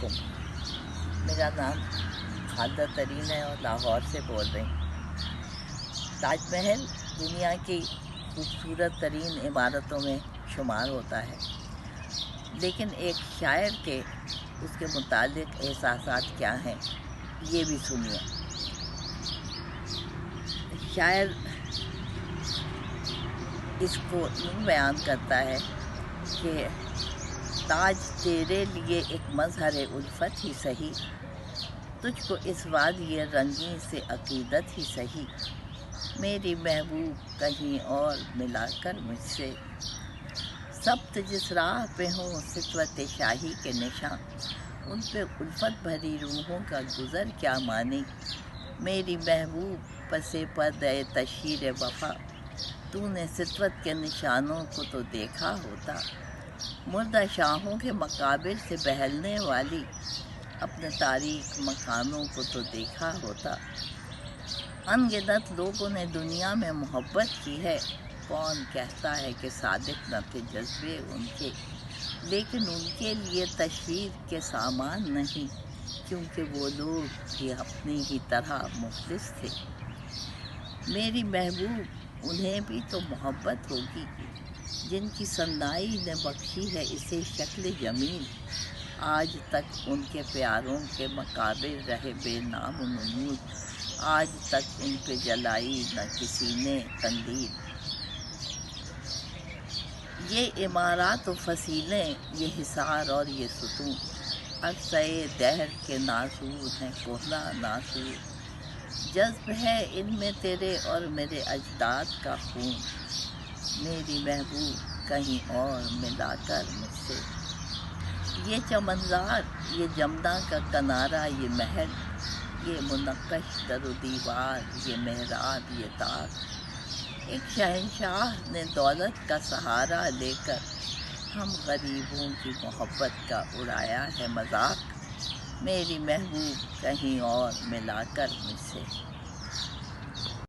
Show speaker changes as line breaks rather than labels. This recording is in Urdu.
علیکم، میرا نام خالدہ ترین ہے اور لاہور سے بول رہی ہوں۔ تاج محل دنیا کی خوبصورت ترین عمارتوں میں شمار ہوتا ہے، لیکن ایک شاعر کے اس کے متعلق احساسات کیا ہیں یہ بھی سنیے۔ شاعر اس کو یوں بیان کرتا ہے کہ تاج تیرے لیے ایک مظہر الفت ہی سہی، تجھ کو اس وادی رنگین سے عقیدت ہی سہی، میری محبوب کہیں اور ملا کر مجھ سے، سبت جس راہ پہ ہوں سطوت شاہی کے نشاں، ان پہ الفت بھری روحوں کا گزر کیا مانی، میری محبوب پس پردہ تشہیر وفا، تو نے سطوت کے نشانوں کو تو دیکھا ہوتا، مردہ شاہوں کے مقابر سے بہلنے والی اپنے تاریک مکانوں کو تو دیکھا ہوتا، ان گنت لوگوں نے دنیا میں محبت کی ہے، کون کہتا ہے کہ صادق نہ تھے جذبے ان کے، لیکن ان کے لیے تشہیر کے سامان نہیں، کیونکہ وہ لوگ بھی اپنی ہی طرح مفلس تھے، میری محبوب انہیں بھی تو محبت ہوگی جن کی صنائی نے بخشی ہے اسے شکل جمیل، آج تک ان کے پیاروں کے مقابر رہے بے نام و نمود، آج تک ان پہ جلائی نہ کسی نے قندیل، یہ عمارات و فصیلیں، یہ حصار اور یہ ستون، عرصۂ دہر کے ناصور ہیں کہنہ ناصور، جذب ہے ان میں تیرے اور میرے اجداد کا خون، میری محبوب کہیں اور ملا کر مجھ سے، یہ چمنزار، یہ جمنا کا کنارہ، یہ محل، یہ منقش در و دیوار، یہ محراب، یہ طاق، ایک شہنشاہ نے دولت کا سہارا لے کر ہم غریبوں کی محبت کا اڑایا ہے مذاق، میری محبوب کہیں اور ملا کر مجھ سے۔